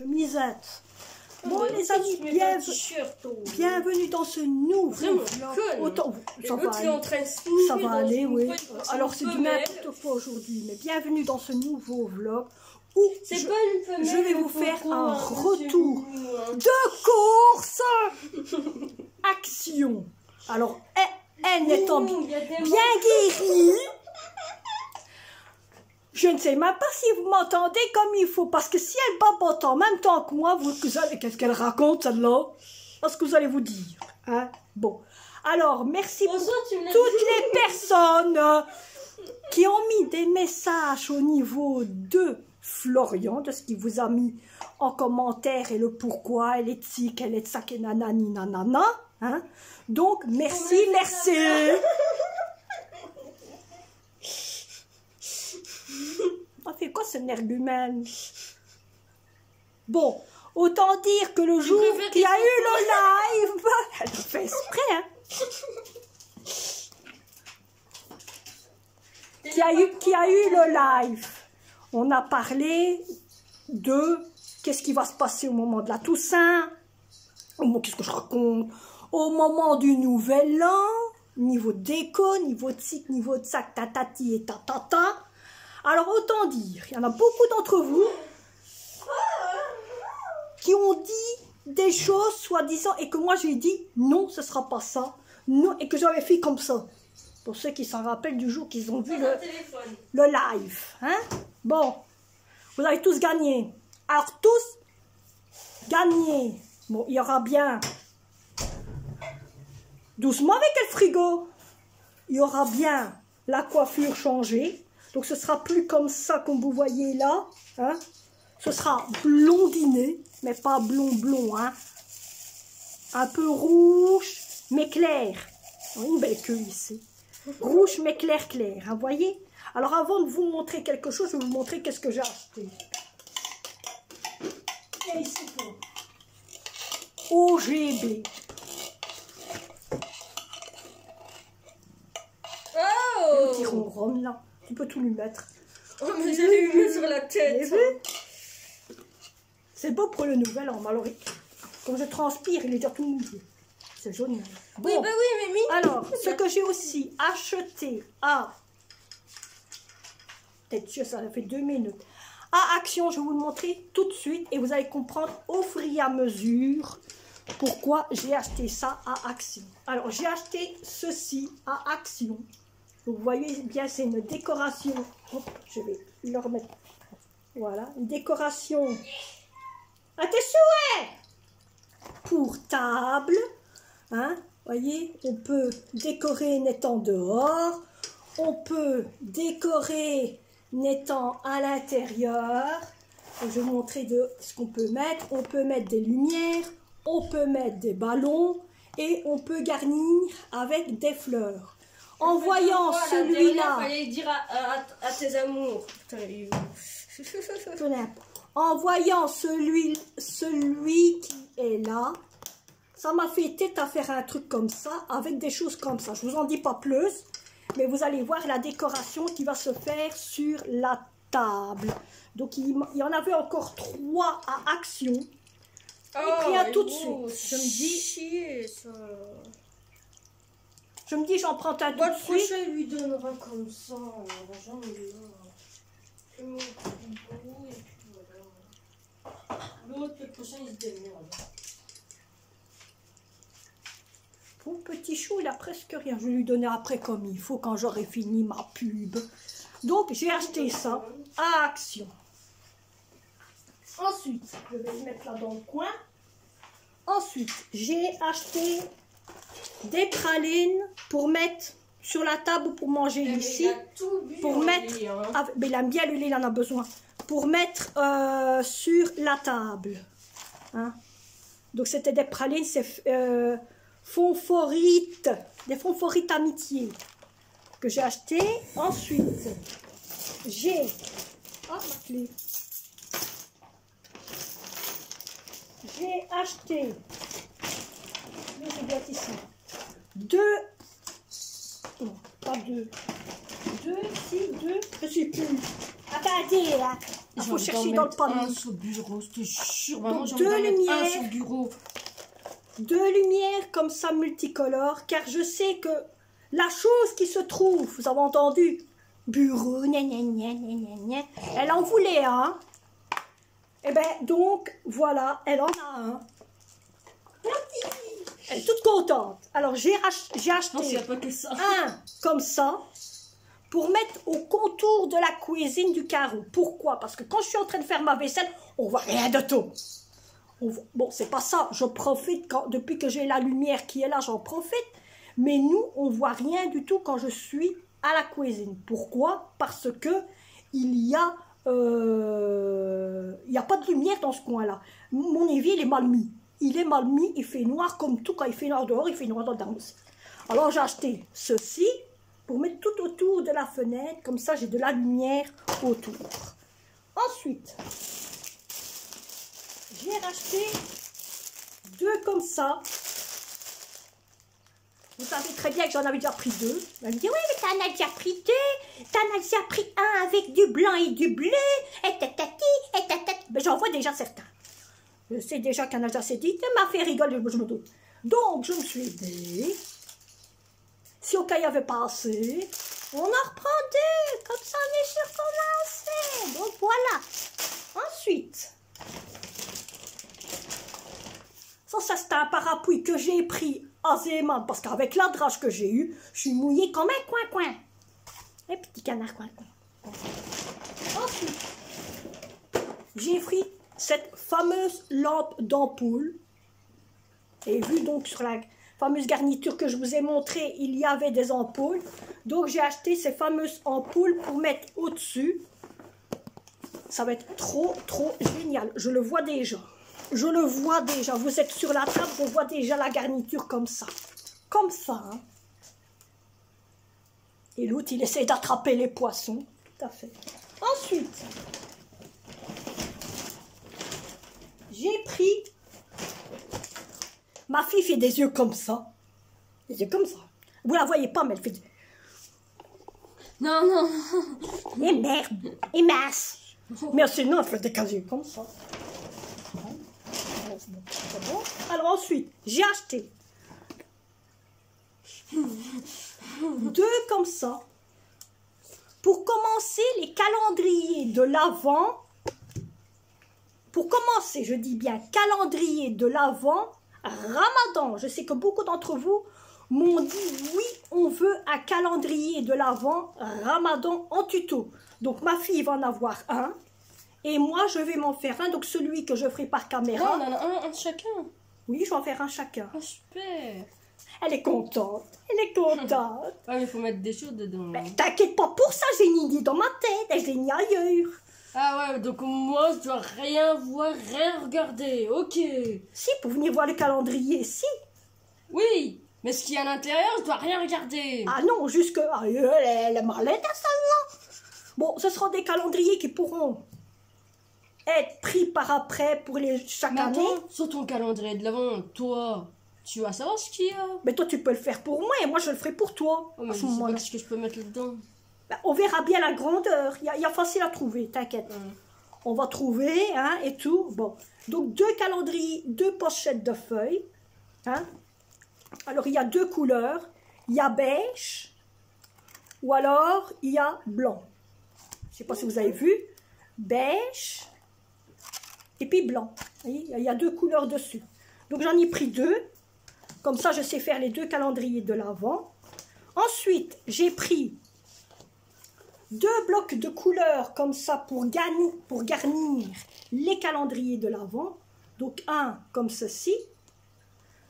chemisette. Bon les amis, bienvenue dans ce nouveau vlog. Autant, ça va aller, oui. Alors c'est du n'importe quoi aujourd'hui, mais bienvenue dans ce nouveau vlog où je vais vous faire un retour de course action. Alors elle étant bien guérie, je ne sais même pas si vous m'entendez comme il faut, parce que si elle babote en même temps que moi, vous allez, qu'est-ce qu'elle raconte celle-là? Parce que vous allez vous dire. Hein? Bon, alors merci pour toutes les personnes qui ont mis des messages au niveau de Florian, de ce qu'il vous a mis en commentaire et le pourquoi, elle est de ci, qu'elle est de ça, qu'elle nanani nanana. Hein? Donc merci, merci. On fait quoi ce nergumène? Bon, autant dire que le jour qu'il y a eu le live, elle a fait exprès, hein? Qui a eu le live, on a parlé de qu'est-ce qui va se passer au moment de la Toussaint, qu'est-ce que je raconte, au moment du Nouvel An, niveau déco, niveau de site, niveau de sac, tatati et tatata. Alors autant dire, il y en a beaucoup d'entre vous qui ont dit des choses soi-disant et que moi j'ai dit non, ce sera pas ça, non, et que j'avais fait comme ça. Pour ceux qui s'en rappellent du jour qu'ils ont vu le live. Hein? Bon, vous avez tous gagné. Alors tous gagné. Bon, il y aura bien doucement avec le frigo. Il y aura bien la coiffure changée. Donc ce sera plus comme ça comme vous voyez là. Hein? Ce sera blondiné, mais pas blond, hein? Un peu rouge, mais clair. Une belle queue ici. Rouge, mais clair, hein, voyez? Alors avant de vous montrer quelque chose, je vais vous montrer qu'est-ce que j'ai acheté. Et ici, OGB. Oh! Le petit ronron là. Tu peux tout lui mettre. Oh, mais j'allais lui mettre sur la tête. C'est beau pour le Nouvel An, malheureux. Comme je transpire, il est déjà tout mouillé. C'est jaune. Bon. Oui, bah oui, Mimi. Alors, ce que j'ai aussi acheté à... Peut-être sûr, ça fait 2 minutes. À Action, je vais vous le montrer tout de suite. Et vous allez comprendre au fur et à mesure pourquoi j'ai acheté ça à Action. Alors, j'ai acheté ceci à Action. Vous voyez bien, c'est une décoration. Hop, je vais le remettre. Voilà, une décoration à tes souhaits pour table. Hein, voyez, on peut décorer en étant dehors. On peut décorer en étant à l'intérieur. Je vais vous montrer de ce qu'on peut mettre. On peut mettre des lumières. On peut mettre des ballons. Et on peut garnir avec des fleurs. En voyant celui-là, fallait dire à tes amours. En voyant celui qui est là, ça m'a fait tête à faire un truc comme ça, avec des choses comme ça. Je vous en dis pas plus, mais vous allez voir la décoration qui va se faire sur la table. Donc il y en avait encore 3 à Action. Et puis à tout de suite. Je me dis. Je me dis, j'en prends un tout de suite. Le prochain lui donnera comme ça. L'autre, le prochain, il se démerde. Pour petit chou, il a presque rien. Je vais lui donner après comme il faut quand j'aurai fini ma pub. Donc, j'ai acheté ça à Action. Ensuite, je vais le mettre là dans le coin. Ensuite, j'ai acheté des pralines pour mettre sur la table pour manger ici. Pour mettre, mais il aime bien le lait, il en a besoin. Pour mettre sur la table. Hein? Donc c'était des pralines, c'est fonforites, des fonforites amitié que j'ai acheté. Ensuite, j'ai ma clé. J'ai acheté ici 2, non, pas 2, 2, si, 2, je sais plus. Attendez là. Il faut chercher dans le panier. Un sur le bureau, je te jure. Donc, Maman, j'ai deux envie d'en mettre un lumières. sur le bureau. 2 lumières comme ça multicolores, car je sais que la chose qui se trouve, vous avez entendu, bureau, gna gna gna gna gna gna, elle en voulait un. Et bien donc, voilà, elle en a un. Elle est toute contente. Alors j'ai Non, acheté s'il n'y a pas que ça. un comme ça pour mettre au contour de la cuisine du carreau. Pourquoi? Parce que quand je suis en train de faire ma vaisselle, on voit rien de tout. Bon, c'est pas ça, je profite, depuis que j'ai la lumière qui est là, j'en profite, mais nous, on voit rien du tout quand je suis à la cuisine. Pourquoi? Parce que il y a pas de lumière dans ce coin-là. Mon évier, il est mal mis. Il est mal mis, il fait noir comme tout, quand il fait noir dehors, il fait noir dedans aussi. Alors j'ai acheté ceci pour mettre tout autour de la fenêtre, comme ça j'ai de la lumière autour. Ensuite, j'ai racheté 2 comme ça. Vous savez très bien que j'en avais déjà pris 2. Elle me dit, oui, mais t'en as déjà pris 2. T'en as déjà pris un avec du blanc et du bleu. Et tatati, et tatati. Ben, j'en vois déjà certains. Je sais déjà qu'un a déjà assez dit. Elle m'a fait rigoler, je me doute. Donc, je me suis dit, si au cas il n'y avait pas assez, on en reprend 2. Comme ça, on est sûr qu'on a assez. Donc, voilà. Ensuite, ça c'est un parapluie que j'ai pris aisément parce qu'avec la drache que j'ai eue, je suis mouillée comme un coin-coin. Un petit canard coin-coin. Ensuite, j'ai pris cette fameuse lampe d'ampoule. Et vu donc sur la fameuse garniture que je vous ai montrée, il y avait des ampoules. Donc j'ai acheté ces fameuses ampoules pour mettre au-dessus. Ça va être trop génial. Je le vois déjà. Je le vois déjà. Vous êtes sur la table, je vois déjà la garniture comme ça. Comme ça. Hein. Et l'autre, il essaie d'attraper les poissons. Tout à fait. Ensuite, j'ai pris... Ma fille fait des yeux comme ça. Des yeux comme ça. Vous la voyez pas, mais elle fait... Non, non. Et merde. Et mince. Mais sinon, elle fait des yeux comme ça. C'est bon. Alors ensuite, j'ai acheté 2 comme ça pour commencer les calendriers de l'Avent. Pour commencer, je dis bien calendrier de l'Avent Ramadan. Je sais que beaucoup d'entre vous m'ont dit oui, on veut un calendrier de l'Avent Ramadan en tuto. Donc ma fille va en avoir un. Et moi, je vais m'en faire un. Donc, celui que je ferai par caméra. Non, on en a un chacun. Oui, je vais en faire un chacun. Ah, super. Elle est contente. Elle est contente. Ouais, mais il faut mettre des choses dedans. Mais t'inquiète pas pour ça, j'ai une idée dans ma tête. Et j'ai une ailleurs. Ah ouais, donc moi, je dois rien voir, rien regarder. Ok. Si, pour venir voir le calendrier, si. Oui, mais ce qu'il y a à l'intérieur, je dois rien regarder. Ah non, jusque... Ah, elle est malade, celle-là. Bon, ce seront des calendriers qui pourront être pris par après pour chaque Mais année. attends, sur ton calendrier de l'avant, toi, tu vas savoir ce qu'il y a. Mais toi, tu peux le faire pour moi et moi, je le ferai pour toi. Oh, mais à je ce sais moment-là. pas ce que je peux mettre là-dedans. Ben, on verra bien la grandeur. Il y a facile à trouver, t'inquiète. On va trouver, hein, et tout. Bon. Donc, 2 calendriers, 2 pochettes de feuilles. Hein. Alors, il y a 2 couleurs. Il y a beige ou alors il y a blanc. Je ne sais pas si vous avez vu. Beige et puis blanc. Vous voyez, il y a 2 couleurs dessus. Donc, j'en ai pris 2. Comme ça, je sais faire les 2 calendriers de l'Avent. Ensuite, j'ai pris 2 blocs de couleurs comme ça pour garnir les calendriers de l'Avent. Donc, un comme ceci.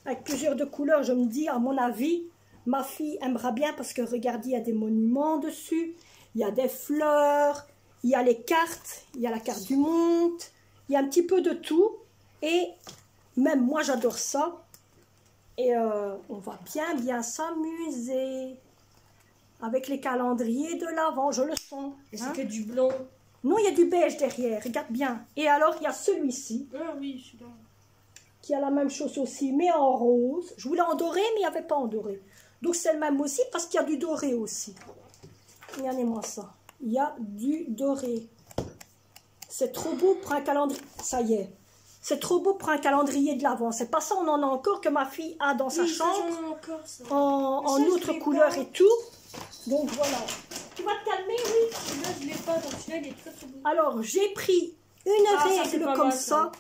Avec plusieurs de couleurs, je me dis, à mon avis, ma fille aimera bien parce que regardez, il y a des monuments dessus. Il y a des fleurs. Il y a les cartes. Il y a la carte du monde. Il y a un petit peu de tout. Et même moi, j'adore ça. Et on va bien s'amuser avec les calendriers de l'Avent, je le sens. Et c'est Hein? que du blanc. Non, il y a du beige derrière, regarde bien. Et alors, il y a celui-ci, Ah oui, celui-là. qui a la même chose aussi, mais en rose. Je voulais en doré, mais il n'y avait pas en doré. Donc, c'est le même aussi, parce qu'il y a du doré aussi. Regardez-moi ça. Il y a du doré. C'est trop beau pour un calendrier. Ça y est. C'est trop beau pour un calendrier de l'Avent. C'est pas ça, on en a encore que ma fille a dans sa chambre. Ça, j'en ai encore, ça. En Mais ça, autre je l'ai couleur pas. et tout. Donc voilà. Tu vas te calmer, oui. Celui-là, je l'ai pas, donc celui-là, il est très beau. Alors, j'ai pris une Ah, ça, c'est règle pas comme mal, ça.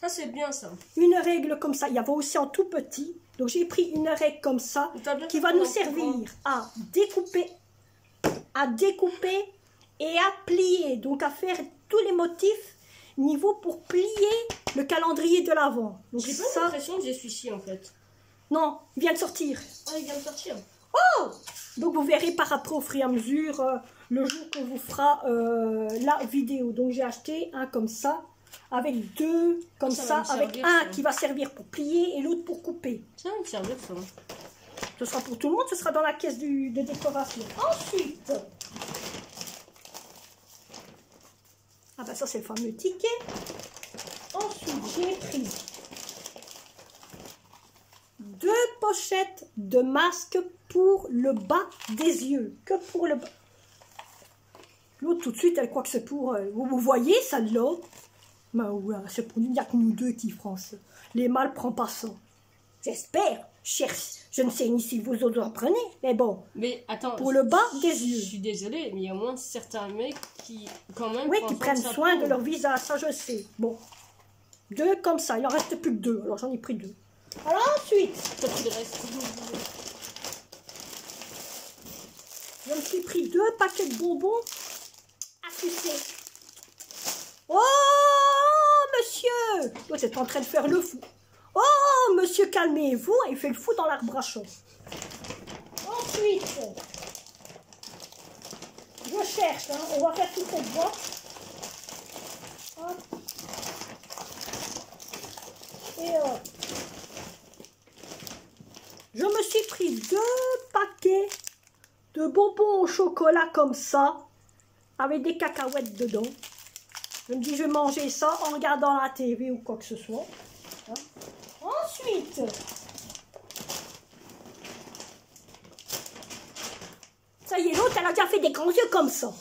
Ça, c'est bien, ça. Une règle comme ça. Il y avait aussi en tout petit. Donc j'ai pris une règle comme ça T'as bien qui fait va de nous prendre un plus grand. servir à découper et à plier. Donc à faire tous les motifs niveau pour plier le calendrier de l'Avent. Donc J'ai pas ça, l'impression que j'ai celui-ci, en fait. non, il vient de sortir. Ah, il vient de sortir. Donc vous verrez par après au fur et à mesure le jour qu'on vous fera la vidéo. Donc j'ai acheté un comme ça, avec deux comme Ça va ça, me avec servir, un ça. qui va servir pour plier et l'autre pour couper. Ça va me servir, ça. Ce sera pour tout le monde, ce sera dans la caisse de décoration. Ensuite, ah ben ça c'est le fameux ticket. Ensuite, j'ai pris 2 pochettes de masques pour le bas des yeux. Que pour le bas. L'autre tout de suite, elle croit que c'est pour... vous voyez celle-là? Ben ouais, c'est pour nous, il n'y a que nous deux qui feront ça. Les mâles ne prennent pas ça. J'espère. Je ne sais ni si vous autres en prenez, mais bon. Mais attends. Pour le bas des Je yeux. suis désolée, mais il y a au moins certains mecs qui, quand même, Oui, qui prennent sa soin peau. de leur visage, ça je sais. Bon. 2 comme ça, il en reste plus que 2, alors j'en ai pris 2. Alors ensuite, Toi, tu le restes. je me suis pris 2 paquets de bonbons à sucer. Oh, monsieur! Toi, t'es en train de faire le fou. Oh, monsieur, calmez-vous. Il fait le fou dans l'arbre à chaud. Ensuite, je cherche. Hein. On va faire toute cette boîte. Hop. Et hop. Je me suis pris 2 paquets de bonbons au chocolat comme ça, avec des cacahuètes dedans. Je me dis, je vais manger ça en regardant la TV ou quoi que ce soit. Hein. Ensuite, ça y est, l'autre, elle a déjà fait des grands yeux comme ça.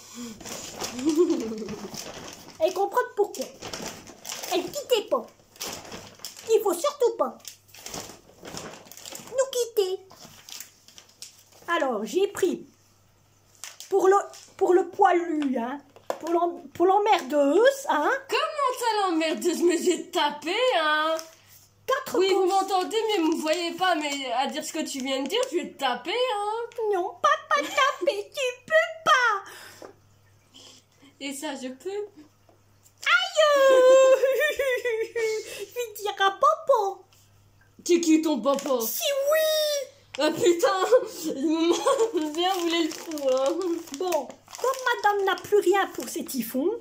Elle comprend pourquoi. Elle ne quittait pas. Il faut surtout pas nous quitter. Alors, j'ai pris pour le poilu, hein, pour l'emmerdeuse, hein, Comment ça l'emmerdeuse? Mais j'ai tapé, hein. 4 Oui, vous m'entendez, mais vous me voyez pas, mais à dire ce que tu viens de dire, je vais te taper, hein. Non, pas taper, tu peux pas. Et ça, je peux. Aïe. Je lui dirai à papa. C'est qui ton papa? Si oui. Ah putain, bien voulait le trou, hein. Bon, comme madame n'a plus rien pour ses typhons,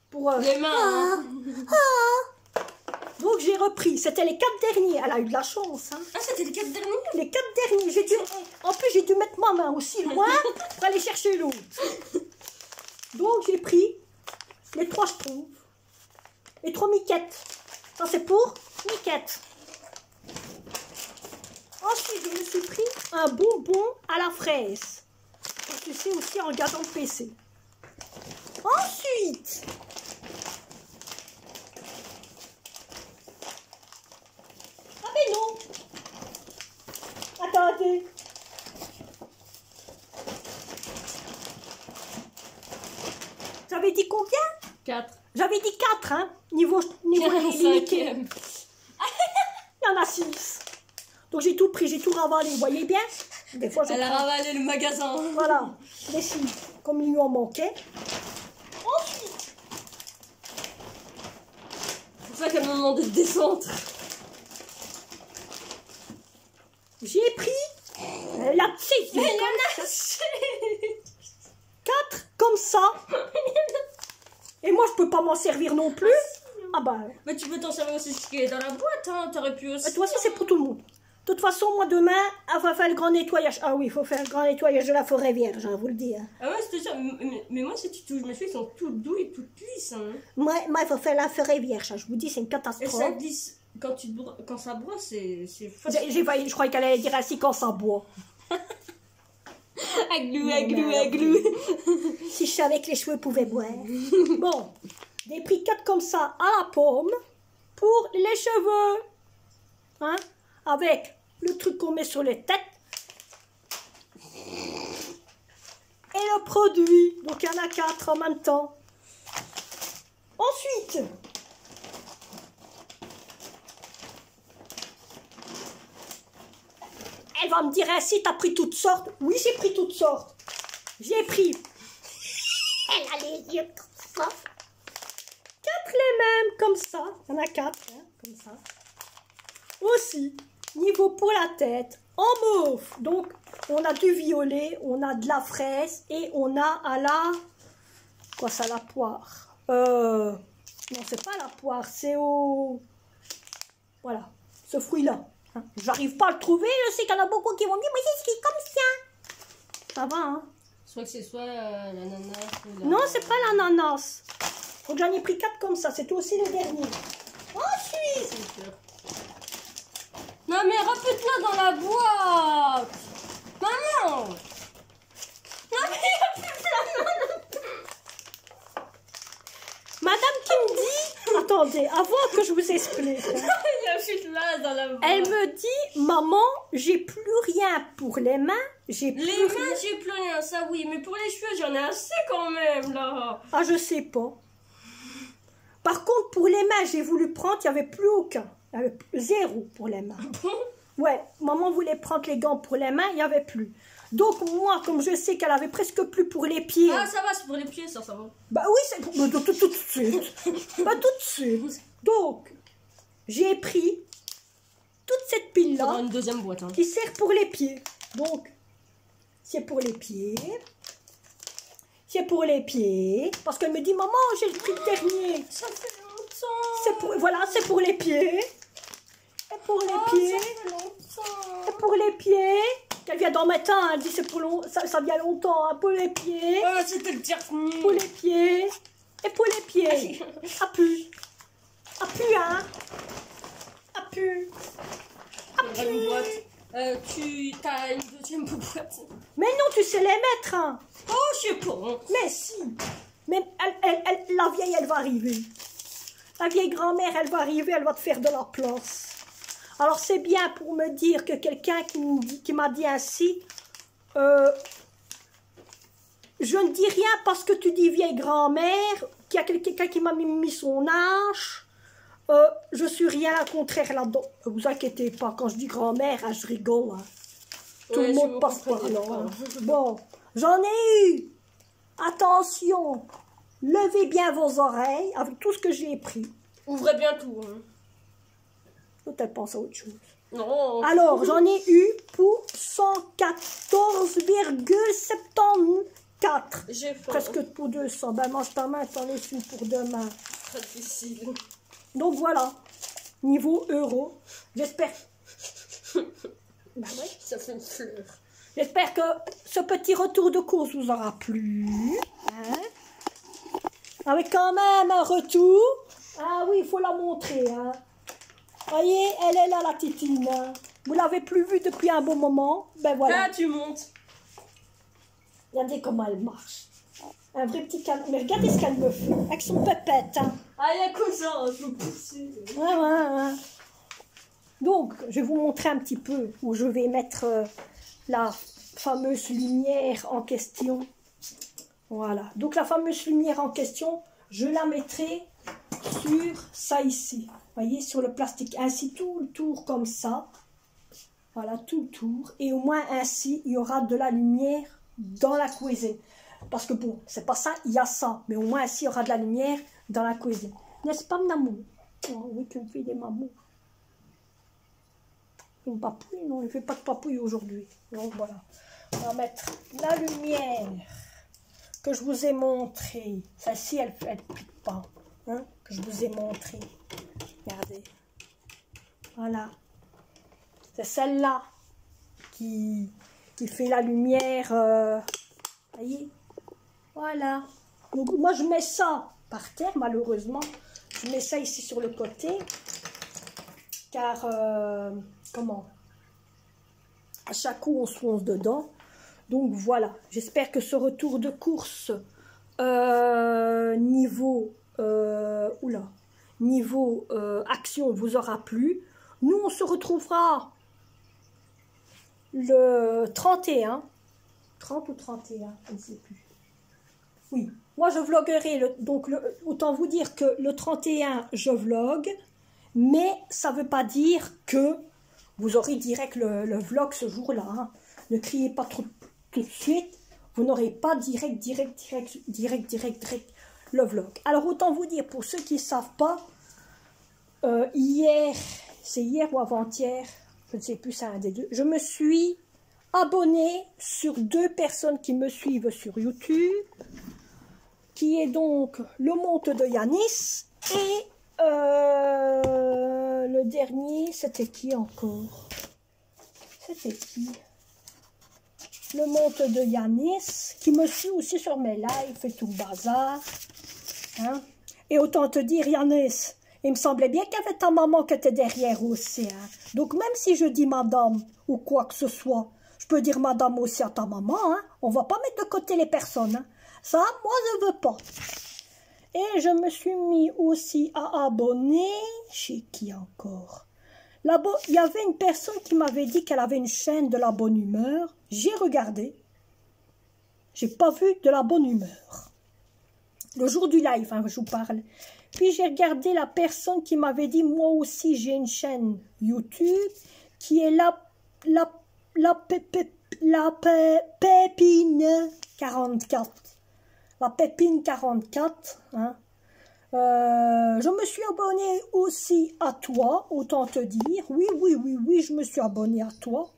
pour... Les mains, hein. Donc j'ai repris, c'était les 4 derniers, elle a eu de la chance, hein. Ah, c'était les 4 derniers? Les 4 derniers, en plus j'ai dû mettre ma main aussi loin pour aller chercher l'autre. Donc j'ai pris les 3 schtroumpfs, les 3 miquettes. Ça c'est pour miquettes. Ensuite je me suis pris un bonbon à la fraise. Tu sais aussi en regardant le PC. Ensuite, ah mais non. Attendez. J'avais dit combien? 4. J'avais dit 4, hein. Niveau limité. Il 5e. y en a 6. Donc j'ai tout pris, j'ai tout ravalé. Vous voyez bien? Des fois je Elle a prends. ravalé le magasin. Voilà, les 6, comme il lui en manquait. Ensuite, C'est pour ça qu'elle me demande de descendre. j'ai pris la petite. Mais il y en a assez. 4 comme ça. Et moi je peux pas m'en servir non plus. Ah bah, Mais tu peux t'en servir aussi ce qui est dans la boîte, hein. T'aurais pu aussi. toi aussi c'est pour tout le monde. De toute façon, moi demain, on va faire le grand nettoyage. Ah oui, il faut faire le grand nettoyage de la forêt vierge, hein, vous le dis. Hein. Ah ouais, c'était sûr. Mais moi, si tu touches mes cheveux, ils sont tout doux et tout lisses. Hein. Moi, il faut faire la forêt vierge. Hein. Je vous dis, c'est une Et catastrophe. ça glisse. Quand ça brosse, c'est facile. Je croyais qu'elle allait dire ainsi quand ça boit. Aglou, aglou, aglou. Si je savais que les cheveux pouvaient boire. Bon, J'ai pris 4 comme ça à la pomme pour les cheveux. Hein? Avec le truc qu'on met sur les têtes. Et le produit. Donc il y en a 4 en même temps. Ensuite, elle va me dire ainsi, t'as pris toutes sortes. Oui, j'ai pris toutes sortes. J'ai pris. Elle a les yeux comme ça. 4 les mêmes, comme ça. Il y en a 4, hein, comme ça. Aussi, niveau pour la tête, en mauve. Donc, on a du violet, on a de la fraise et on a à la... Quoi ça, la poire? Non, c'est pas la poire, c'est au... Voilà, ce fruit-là. Hein. J'arrive pas à le trouver, je sais qu'il y en a beaucoup qui vont me dire, mais c'est écrit comme ça. Ça va, hein? Soit que c'est soit l'ananas ou la... Non, c'est pas l'ananas. Donc j'en ai pris 4 comme ça, c'est aussi le dernier. Ensuite, non mais repète-la dans la boîte. Maman. Non mais il n'y a plus de madame qui me dit, attendez, avant que je vous explique, hein, il y a plus de là dans la boîte. elle me dit, maman, j'ai plus rien pour les mains, j'ai plus Les rien. mains, j'ai plus rien, ça oui, mais pour les cheveux, j'en ai assez quand même là. Ah, je sais pas. Par contre, pour les mains, j'ai voulu prendre, il n'y avait plus aucun. Il y avait 0 pour les mains. Ouais, maman voulait prendre les gants pour les mains, il n'y avait plus. Donc moi, comme je sais qu'elle avait presque plus pour les pieds. Ah ça va, c'est pour les pieds ça va. Bah oui, c'est pour... tout de suite. Pas tout de suite. Donc, j'ai pris toute cette Dans pile-là une deuxième boîte. Hein. qui sert pour les pieds. Donc, c'est pour les pieds. C'est pour les pieds. Parce qu'elle me dit, maman, j'ai pris le dernier. Ça fait longtemps. C'est pour... Voilà, c'est pour les pieds. Et pour les pieds. Ça fait longtemps. Et pour les pieds. Elle vient d'en mettre un, elle dit c'est pour long... ça vient longtemps. Hein, pour les pieds. Oh, c'était le dernier. Pour les pieds. Et pour les pieds. A pu. A pu, hein. A pu. Il y aura une boîte. Tu as une deuxième boîte. Mais non, tu sais les mettre, hein. Oh, je sais pas. Mais si. Mais la vieille, elle va arriver. La vieille grand-mère, elle va arriver, elle va te faire de la place. Alors, c'est bien pour me dire que quelqu'un qui m'a dit ainsi, je ne dis rien parce que tu dis vieille grand-mère, qu'il y a quelqu'un qui m'a mis son âge. Je suis rien à contraire là-dedans. Ne vous inquiétez pas, quand je dis grand-mère, hein, je rigole. Hein. Tout Ouais, le si monde vous passe par comprenez là. pas. Hein. Bon, j'en ai eu. Attention, levez bien vos oreilles avec tout ce que j'ai pris. Ouvrez bien tout. Hein. Peut-être pense à autre chose. Non. Alors, j'en ai eu pour 114,74. J'ai faim. Presque pour 200. Ben, mange ta main, t'en laisses une pour demain. Très difficile. Donc, voilà. Niveau euro. J'espère... Ben, ouais. Ça fait une fleur. J'espère que ce petit retour de course vous aura plu. Hein? Avec quand même un retour. Ah oui, il faut la montrer. Hein? Voyez, elle est là, la titine. Hein? Vous l'avez plus vue depuis un bon moment. Ben voilà. Là, tu montes. Regardez comment elle marche. Un vrai petit canard. Mais regardez ce qu'elle me fait. Avec son pépette. Hein? Ah, il y a que ça, je peux pousser. Ouais. Donc, je vais vous montrer un petit peu où je vais mettre la fameuse lumière en question. Voilà. Donc, la fameuse lumière en question, je la mettrai sur ça ici. Vous voyez, sur le plastique. Ainsi, tout le tour comme ça. Voilà, tout le tour. Et au moins, ainsi, il y aura de la lumière dans la cuisine. Parce que bon, c'est pas ça, il y a ça. Mais au moins, ainsi, il y aura de la lumière dans la cuisine. N'est-ce pas, mon amour? Oh, oui, tu me fais des mamous. Une papouille? Non, il ne fait pas de papouille aujourd'hui. Donc voilà. On va mettre la lumière que je vous ai montrée. Celle-ci, elle ne pique pas. Hein, que je vous ai montrée. Regardez. Voilà. C'est celle-là qui fait la lumière. Voyez? Voilà. Donc moi, je mets ça par terre, malheureusement. Je mets ça ici sur le côté. Car... comment? À chaque coup, on se fonce dedans. Donc voilà, j'espère que ce retour de course niveau niveau action vous aura plu. Nous, on se retrouvera le 31, 30 ou 31, je ne sais plus. Oui, moi je vloguerai, autant vous dire que le 31, je vlogue, mais ça ne veut pas dire que vous aurez direct le vlog ce jour-là. Hein. Ne criez pas trop tout de suite, vous n'aurez pas direct le vlog. Alors autant vous dire, pour ceux qui ne savent pas, hier, c'est hier ou avant-hier, je ne sais plus, c'est un des deux, je me suis abonnée sur 2 personnes qui me suivent sur YouTube, qui est donc le monte de Yanis et le dernier, c'était qui encore? C'était qui? Le monte de Yanis, qui me suit aussi sur mes lives et tout le bazar. Hein? Et autant te dire, Yanis, il me semblait bien qu'il y avait ta maman qui était derrière aussi. Hein? Donc même si je dis madame ou quoi que ce soit, je peux dire madame aussi à ta maman. Hein? On ne va pas mettre de côté les personnes. Hein? Ça, moi, je ne veux pas. Et je me suis mis aussi à abonner. Chez qui encore? Il y avait une personne qui m'avait dit qu'elle avait une chaîne de la bonne humeur. J'ai regardé. J'ai pas vu de la bonne humeur. Le jour du live, hein, je vous parle. Puis j'ai regardé la personne qui m'avait dit, moi aussi j'ai une chaîne YouTube qui est Pépine 44. La Pépine 44. Hein. Je me suis abonnée aussi à toi, autant te dire. Oui, je me suis abonnée à toi.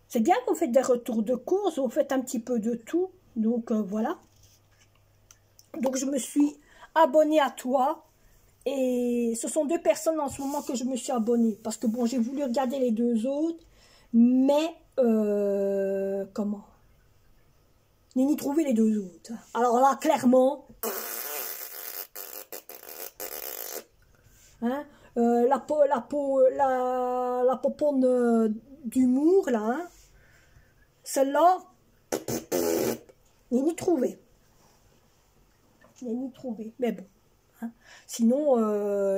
C'est bien que vous faites des retours de course, vous faites un petit peu de tout. Donc voilà. Donc je me suis abonnée à toi. Et ce sont 2 personnes en ce moment que je me suis abonnée. Parce que bon, j'ai voulu regarder les 2 autres. Mais, comment? Je n'ai ni trouvé les 2 autres. Alors là, clairement, hein, la popone d'humour, là, hein, celle-là, je n'ai ni trouvé. Je n'ai ni trouvé, mais bon. Hein. Sinon,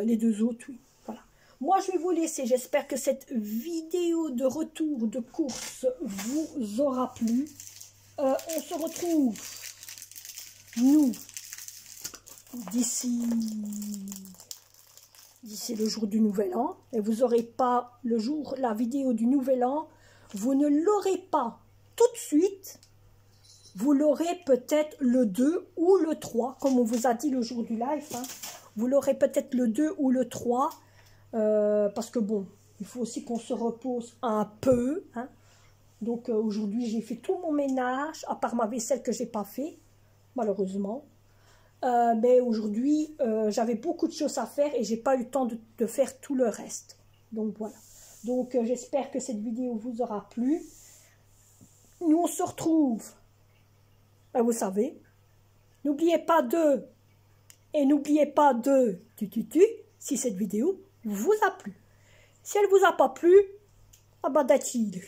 les 2 autres, oui. Voilà. Moi, je vais vous laisser. J'espère que cette vidéo de retour de course vous aura plu. On se retrouve, nous, d'ici le jour du Nouvel An. Et vous n'aurez pas la vidéo du Nouvel An. Vous ne l'aurez pas tout de suite. Vous l'aurez peut-être le 2 ou le 3, comme on vous a dit le jour du live. Hein. Vous l'aurez peut-être le 2 ou le 3. Parce que bon, il faut aussi qu'on se repose un peu. Hein. Donc aujourd'hui, j'ai fait tout mon ménage, à part ma vaisselle que je n'ai pas fait, malheureusement. Mais aujourd'hui, j'avais beaucoup de choses à faire et j'ai pas eu le temps de faire tout le reste. Donc voilà. Donc j'espère que cette vidéo vous aura plu. Nous, on se retrouve, vous savez. N'oubliez pas de, et n'oubliez pas de, si cette vidéo vous a plu. Si elle vous a pas plu, ah bah d'attitude.